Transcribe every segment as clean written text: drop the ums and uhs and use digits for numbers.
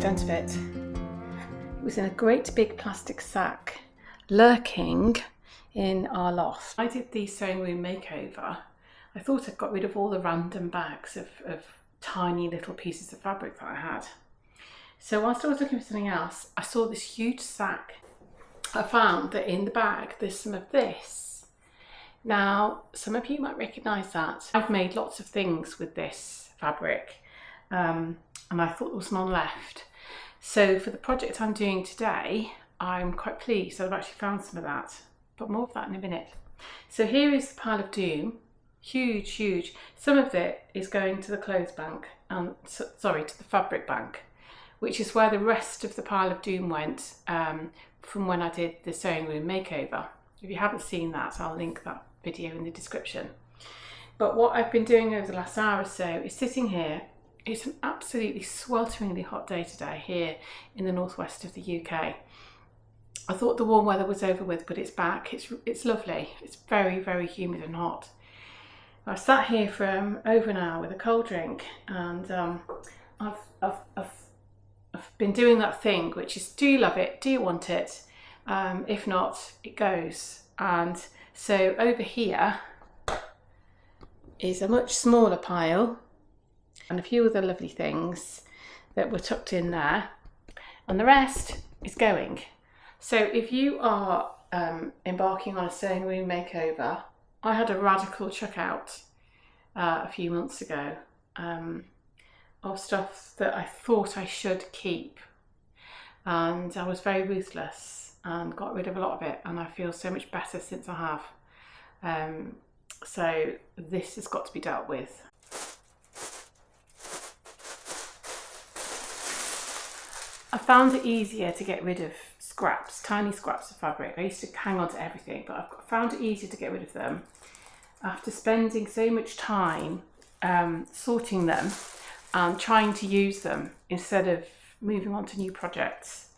extent of it. It was in a great big plastic sack lurking in our loft. I did the sewing room makeover. I thought I'd got rid of all the random bags of tiny little pieces of fabric that I had. So whilst I was looking for something else, I saw this huge sack. I found that in the bag there's some of this. Now, some of you might recognise that. I've made lots of things with this fabric, and I thought there was none left. So for the project I'm doing today, I'm quite pleased that I've actually found some of that, but more of that in a minute. So here is the pile of doom. Huge, huge. Some of it is going to the clothes bank, sorry, to the fabric bank, which is where the rest of the pile of doom went from when I did the sewing room makeover. If you haven't seen that, I'll link that video in the description. But what I've been doing over the last hour or so is sitting here. It's an absolutely swelteringly hot day today here in the northwest of the UK. I thought the warm weather was over with, but it's back. It's lovely. It's very, very humid and hot. I sat here for over an hour with a cold drink, and I've been doing that thing, which is, do you love it? Do you want it? If not, it goes. And so over here is a much smaller pile and a few other lovely things that were tucked in there, and the rest is going. So if you are embarking on a sewing room makeover, I had a radical chuck out a few months ago of stuff that I thought I should keep, and I was very ruthless and got rid of a lot of it, and I feel so much better since I have. So this has got to be dealt with. I found it easier to get rid of scraps, tiny scraps of fabric. I used to hang on to everything, but I've found it easier to get rid of them after spending so much time sorting them and trying to use them instead of moving on to new projects.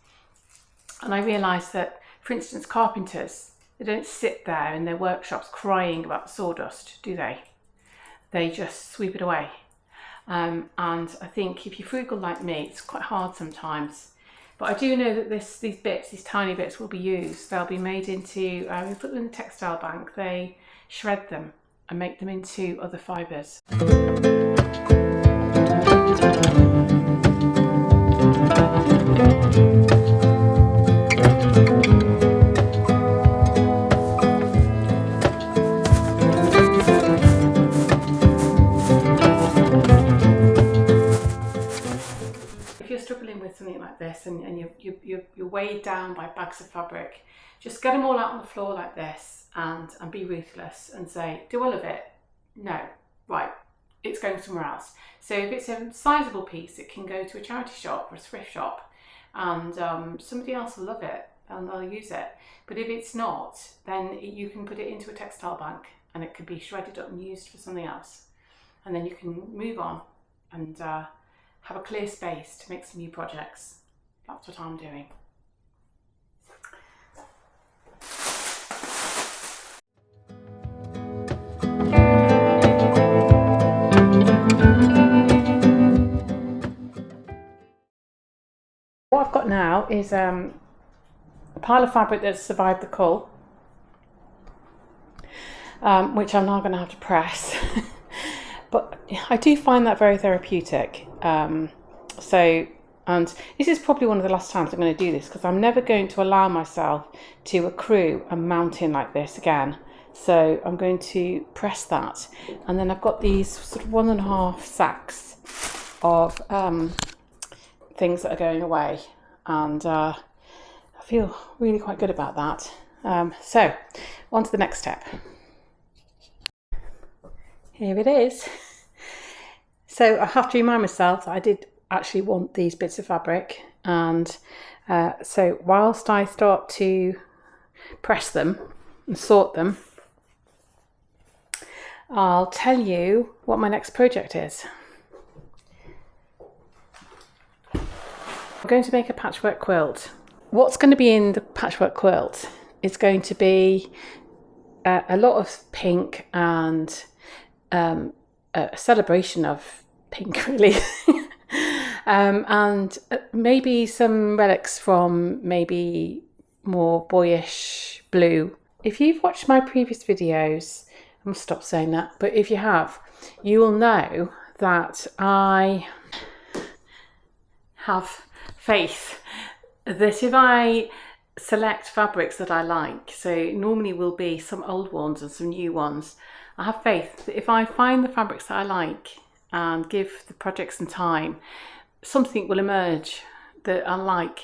And I realised that, for instance, carpenters, they don't sit there in their workshops crying about the sawdust, do they? They just sweep it away. And I think if you're frugal like me, it's quite hard sometimes. But I do know that these tiny bits will be used. They'll be made into, we put them in the textile bank, they shred them and make them into other fibres. If you're struggling with something like this and you're weighed down by bags of fabric, just get them all out on the floor like this and be ruthless and say, do I love it? No. Right, it's going somewhere else. So if it's a sizable piece, it can go to a charity shop or a thrift shop, and somebody else will love it and they'll use it. But if it's not, then you can put it into a textile bank and it can be shredded up and used for something else. And then you can move on and have a clear space to make some new projects. That's what I'm doing. What I've got now is a pile of fabric that's survived the cull, which I'm now going to have to press. But I do find that very therapeutic. And this is probably one of the last times I'm going to do this, because I'm never going to allow myself to accrue a mountain like this again. So I'm going to press that. And then I've got these sort of 1.5 sacks of things that are going away, and I feel really quite good about that. So on to the next step. Here it is. So I have to remind myself that I did actually want these bits of fabric, and so whilst I start to press them and sort them, I'll tell you what my next project is. I'm going to make a patchwork quilt. What's going to be in the patchwork quilt is going to be a lot of pink and a celebration of pink, really. and maybe some relics from maybe more boyish blue. If you've watched my previous videos, I must stop saying that, but if you have, you will know that I have faith that if I select fabrics that I like, so normally will be some old ones and some new ones, I have faith that if I find the fabrics that I like and give the project some time, something will emerge that I like.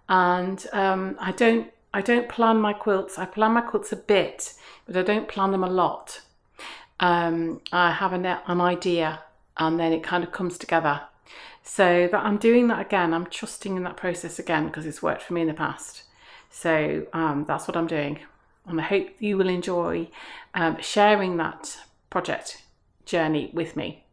And I don't plan my quilts. I plan my quilts a bit, but I don't plan them a lot. I have an idea, and then it kind of comes together. So that I'm doing that again. I'm trusting in that process again because it's worked for me in the past. So that's what I'm doing, and I hope you will enjoy sharing that project journey with me.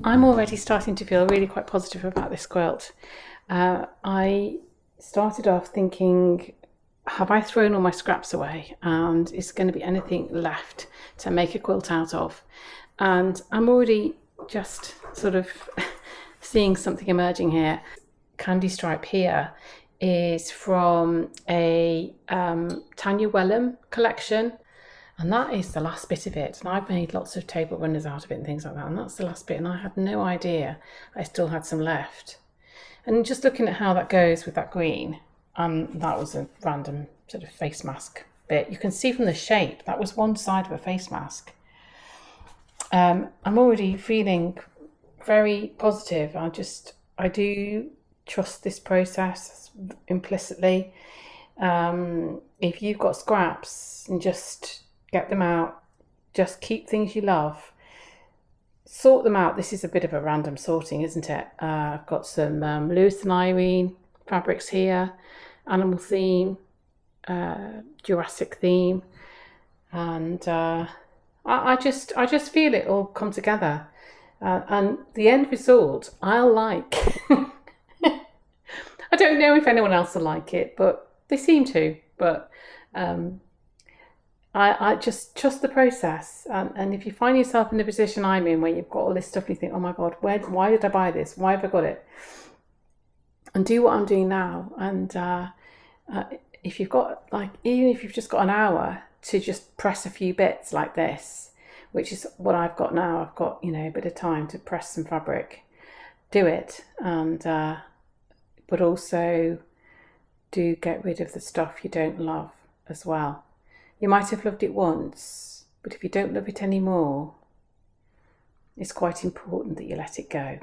I'm already starting to feel really quite positive about this quilt. I started off thinking, have I thrown all my scraps away and is going to be anything left to make a quilt out of? And I'm already just sort of seeing something emerging here. Candy stripe here is from a Tanya Wellham collection. And that is the last bit of it. And I've made lots of table runners out of it and things like that. And that's the last bit. And I had no idea I still had some left. And just looking at how that goes with that green, that was a random sort of face mask bit. You can see from the shape, that was one side of a face mask. I'm already feeling very positive. I do trust this process implicitly. If you've got scraps, and just get them out, just keep things you love, sort them out. This is a bit of a random sorting, isn't it? I've got some Lewis and Irene fabrics here, animal theme, Jurassic theme, and I just feel it all come together, and the end result I'll like. I don't know if anyone else will like it, but they seem to. But I just trust the process, and if you find yourself in the position I'm in, where you've got all this stuff and you think, oh my god, why did I buy this, why have I got it, and do what I'm doing now. And if you've got, like, even if you've just got an hour to just press a few bits like this, which is what I've got now, I've got, a bit of time to press some fabric, do it. And but also do get rid of the stuff you don't love as well. You might have loved it once, but if you don't love it anymore, it's quite important that you let it go.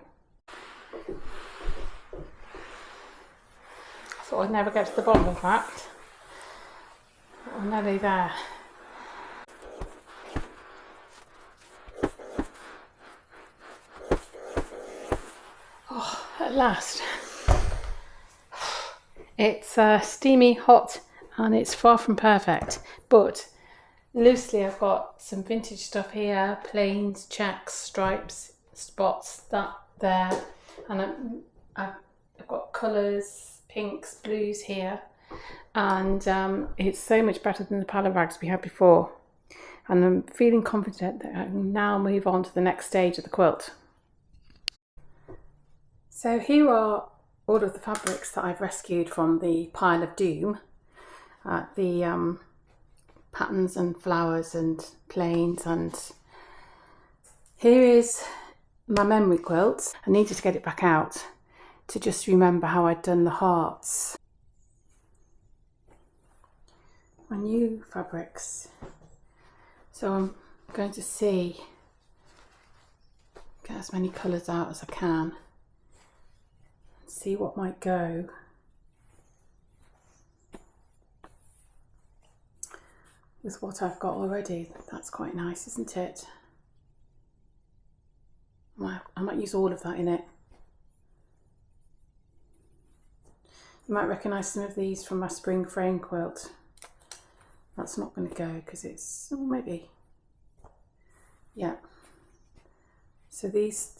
I thought I'd never get to the bottom of that. I'm nearly there. Oh, at last. It's steamy, hot, and it's far from perfect, but Loosely, I've got some vintage stuff here, plains, checks, stripes, spots, that there, and I've got colours, pinks, blues here, and it's so much better than the palo rags we had before, and I'm feeling confident that I can now move on to the next stage of the quilt. So here are all of the fabrics that I've rescued from the pile of doom, the patterns and flowers and plains, and here is my memory quilt. I needed to get it back out to just remember how I'd done the hearts. My new fabrics. So I'm going to get as many colours out as I can, see what might go. With what I've got already. That's quite nice, isn't it? I might use all of that in it. You might recognise some of these from my spring frame quilt. That's not going to go because it's, oh, maybe, yeah. So these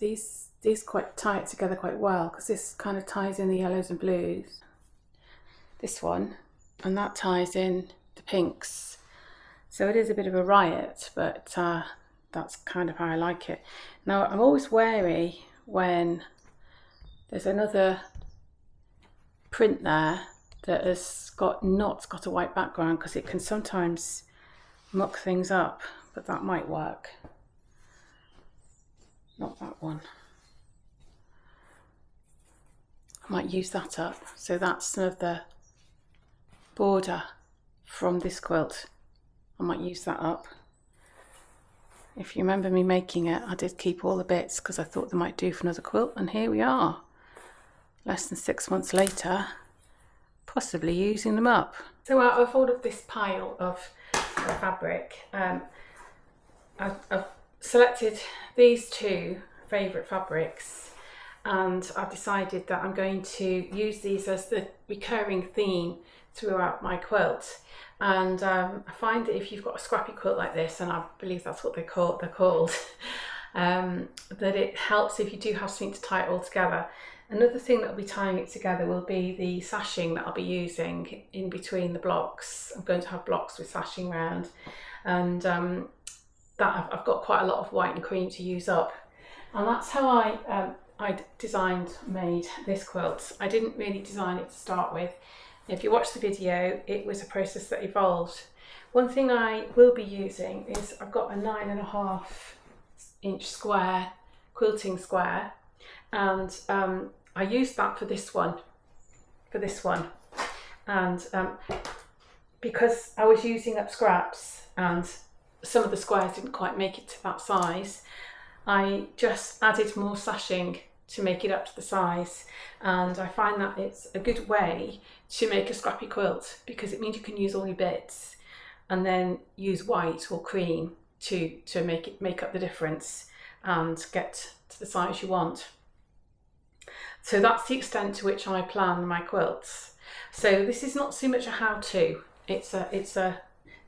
quite tie it together quite well, because this kind of ties in the yellows and blues. This one, and that ties in the pinks. So it is a bit of a riot, but that's kind of how I like it. Now, I'm always wary when there's another print there that has not got a white background, because it can sometimes muck things up, but that might work. Not that one. I might use that up. So that's some of the border from this quilt. I might use that up. If you remember me making it, I did keep all the bits because I thought they might do for another quilt, and here we are, less than 6 months later, possibly using them up. So out of all of this pile of fabric, I've selected these two favourite fabrics, and I've decided that I'm going to use these as the recurring theme throughout my quilt. And I find that if you've got a scrappy quilt like this, and I believe that's what they're called, that it helps if you do have something to tie it all together. Another thing that will be tying it together will be the sashing that I'll be using in between the blocks. I'm going to have blocks with sashing around, and that I've got quite a lot of white and cream to use up. And that's how I made this quilt. I didn't really design it to start with. If you watch the video, it was a process that evolved. One thing I will be using is I've got a 9.5 inch square, quilting square, and I used that for this one, and because I was using up scraps and some of the squares didn't quite make it to that size, I just added more sashing to make it up to the size, and I find that it's a good way to make a scrappy quilt, because it means you can use all your bits and then use white or cream to make up the difference and get to the size you want. So that's the extent to which I plan my quilts. So this is not so much a how-to, it's a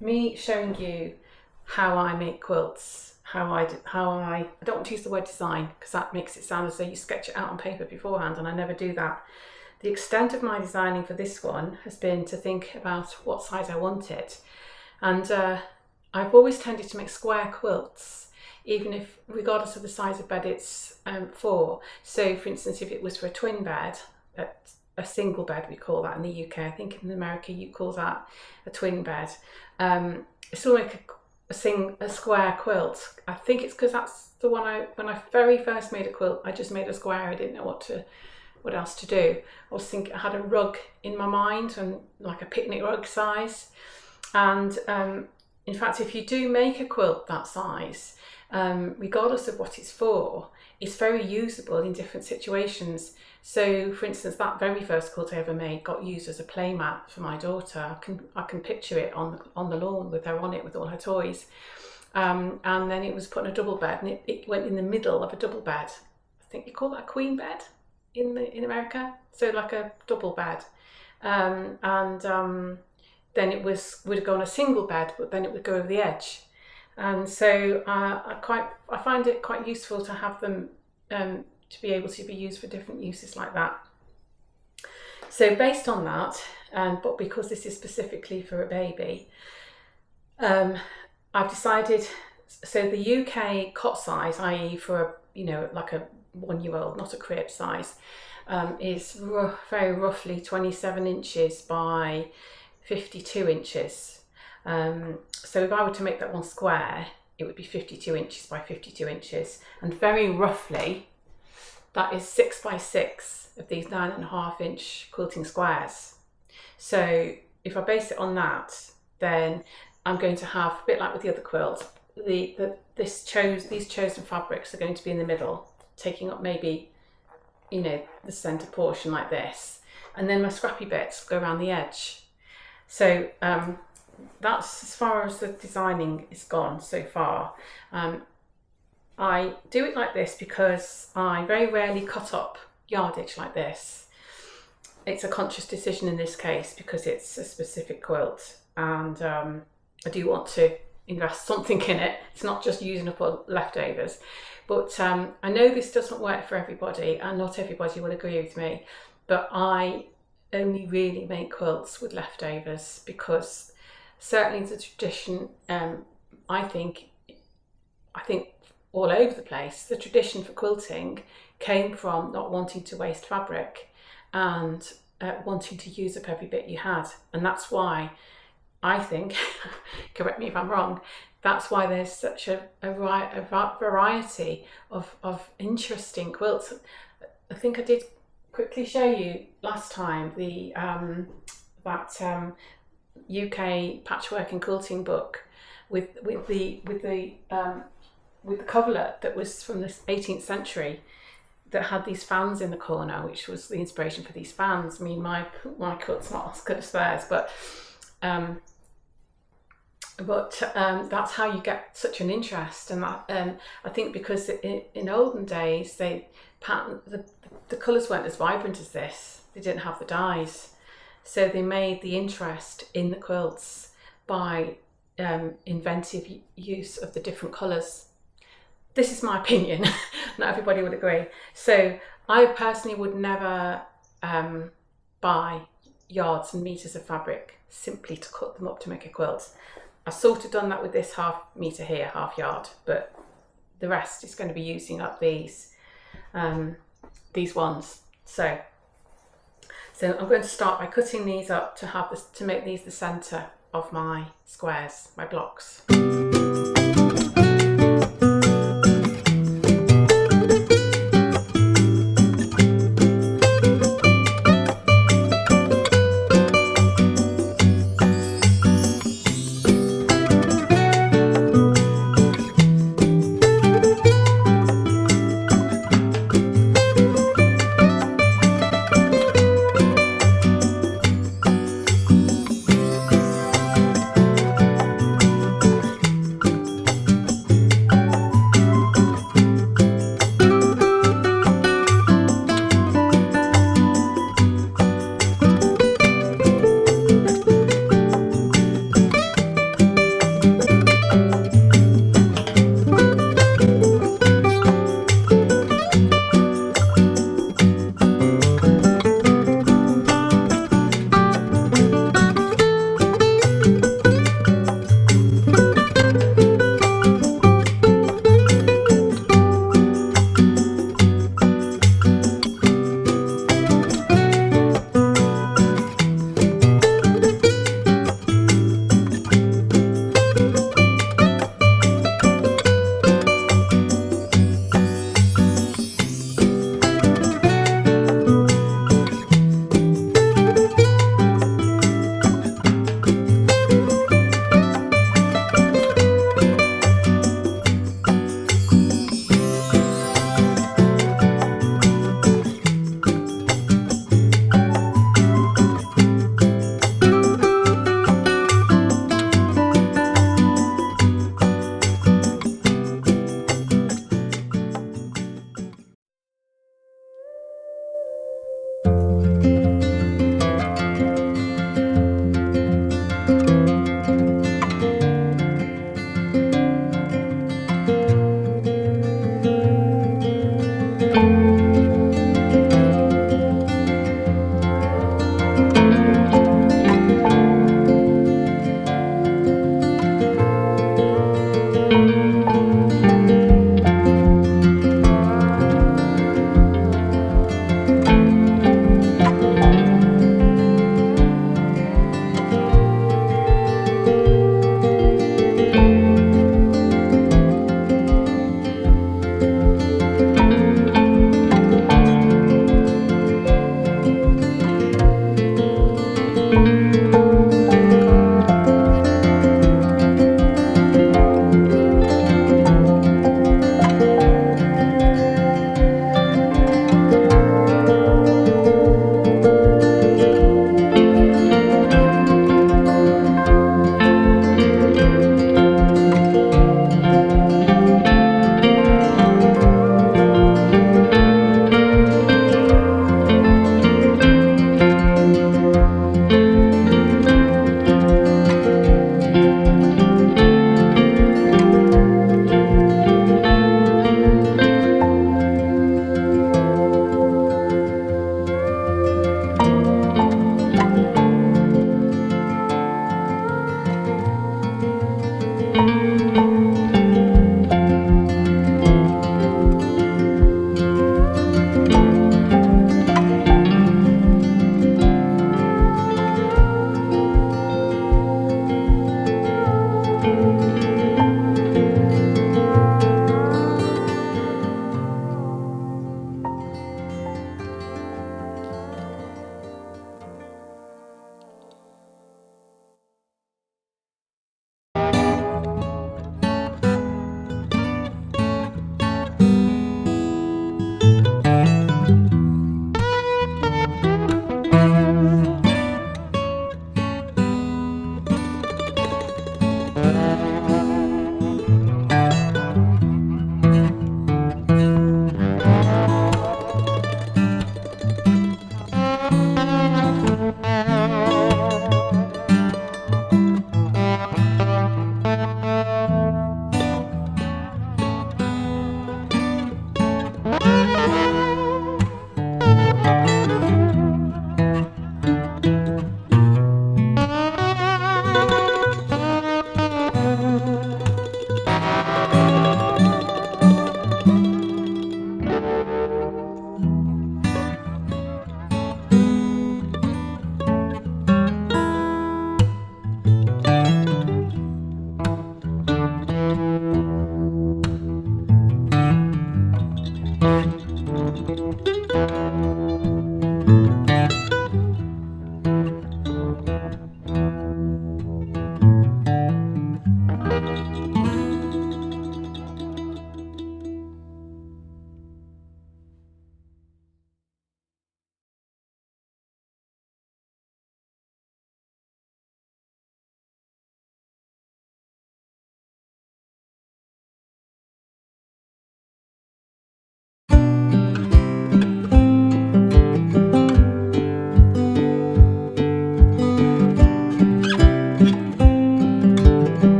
me showing you how I make quilts. I don't want to use the word design, because that makes it sound as though you sketch it out on paper beforehand, and I never do that. The extent of my designing for this one has been to think about what size I want it. And I've always tended to make square quilts, even if, regardless of the size of bed it's for. So for instance, if it was for a twin bed, a single bed we call that in the UK, I think in America you call that a twin bed. It's all like a square quilt. I think it's because that's the one when I very first made a quilt, I just made a square. I didn't know what else to do. I was thinking, I had a rug in my mind, and like a picnic rug size. And in fact, if you do make a quilt that size, regardless of what it's for, it's very usable in different situations. So for instance, that very first quilt I ever made got used as a play mat for my daughter. I can picture it on the lawn with her on it with all her toys. And then it was put in a double bed, and it went in the middle of a double bed. I think you call that a queen bed in America. So like a double bed. then it would go on a single bed, but then it would go over the edge. And so I find it quite useful to have them to be able to be used for different uses like that. So based on that, but because this is specifically for a baby, I've decided, so the UK cot size, i.e. for like a 1-year-old, not a crib size, is very roughly 27 inches by 52 inches. So if I were to make that one square, it would be 52 inches by 52 inches. And very roughly, that is 6 by 6 of these 9.5 inch quilting squares. So if I base it on that, then I'm going to have, a bit like with the other quilt, these chosen fabrics are going to be in the middle, taking up maybe, the centre portion like this. And then my scrappy bits go around the edge. So that's as far as the designing is gone so far. I do it like this because I very rarely cut up yardage like this. It's a conscious decision in this case because it's a specific quilt, and I do want to invest something in it. It's not just using up all leftovers. But I know this doesn't work for everybody, and not everybody will agree with me, but I only really make quilts with leftovers because certainly the tradition, I think all over the place, the tradition for quilting came from not wanting to waste fabric and wanting to use up every bit you had. And that's why I think, correct me if I'm wrong, that's why there's such a variety of interesting quilts. I think I did quickly show you last time the UK patchwork and quilting book with the coverlet that was from the 18th century that had these fans in the corner, which was the inspiration for these fans. I mean, my quilt's not as good as theirs, but that's how you get such an interest. And that, I think because in olden days the colours weren't as vibrant as this. They didn't have the dyes, so they made the interest in the quilts by inventive use of the different colours. This is my opinion. Not everybody would agree. So I personally would never buy yards and meters of fabric simply to cut them up to make a quilt. I've sort of done that with this 1/2 metre here, 1/2 yard, but the rest is going to be using up these ones. So I'm going to start by cutting these up to make these the centre of my squares, my blocks.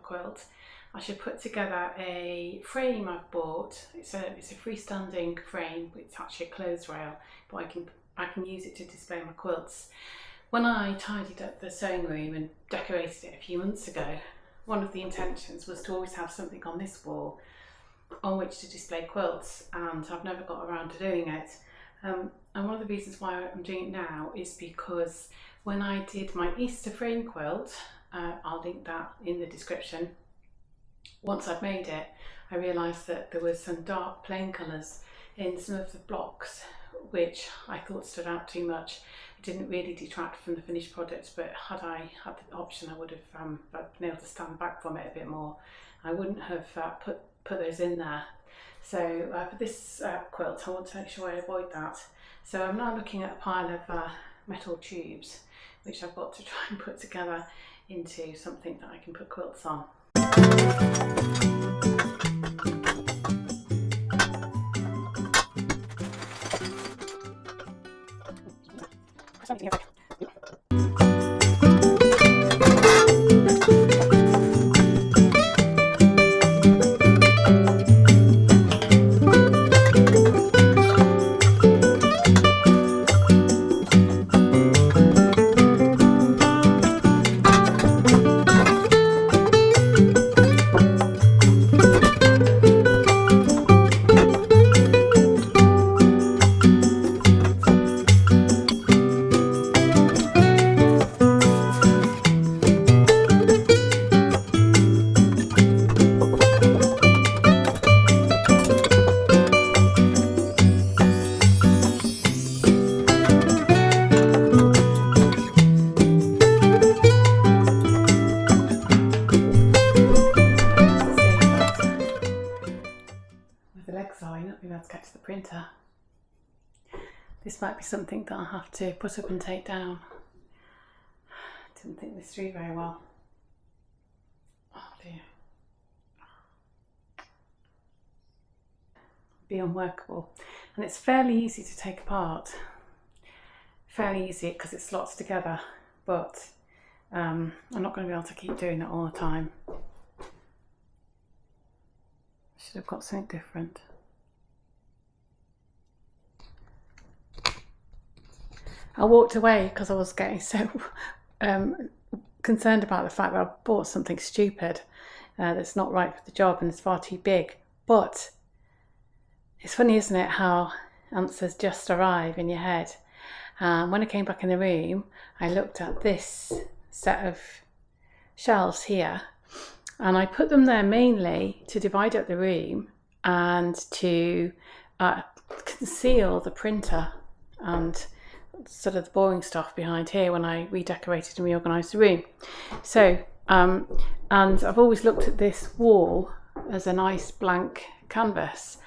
quilt, I should put together a frame I've bought. It's a freestanding frame. It's actually a clothes rail, but I can use it to display my quilts. When I tidied up the sewing room and decorated it a few months ago, one of the intentions was to always have something on this wall on which to display quilts, and I've never got around to doing it. And one of the reasons why I'm doing it now is because when I did my Easter frame quilt, I'll link that in the description. Once I'd made it, I realised that there was some dark plain colours in some of the blocks which I thought stood out too much. It didn't really detract from the finished product, but had I had the option, I would have been able to stand back from it a bit more. I wouldn't have put those in there. So for this quilt, I want to make sure I avoid that. So I'm now looking at a pile of metal tubes, which I've got to try and put together into something that I can put quilts on. To get to the printer. This might be something that I'll have to put up and take down. Didn't think this through very well. Oh dear. Be unworkable, and it's fairly easy to take apart. Fairly easy because it slots together, but I'm not going to be able to keep doing it all the time. I should have got something different. I walked away because I was getting so concerned about the fact that I bought something stupid that's not right for the job and it's far too big. But it's funny, isn't it, how answers just arrive in your head. When I came back in the room, I looked at this set of shelves here, and I put them there mainly to divide up the room and to conceal the printer and sort of the boring stuff behind here when I redecorated and reorganised the room. So and I've always looked at this wall as a nice blank canvas,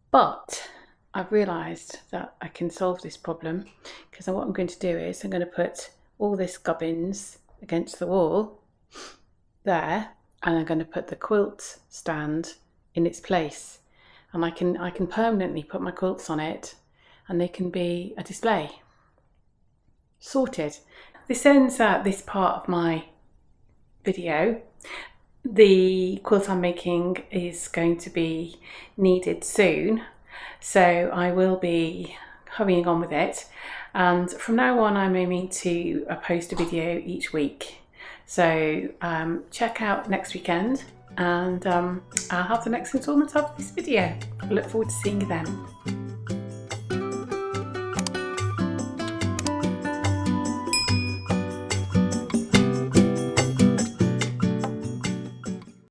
but I've realised that I can solve this problem, because what I'm going to do is I'm going to put all this gubbins against the wall there, and I'm going to put the quilt stand in its place, and I can permanently put my quilts on it and they can be a display. Sorted. This ends this part of my video. The quilt I'm making is going to be needed soon, so I will be hurrying on with it, and from now on I'm aiming to post a video each week. So check out next weekend, and I'll have the next instalment of this video. I look forward to seeing you then.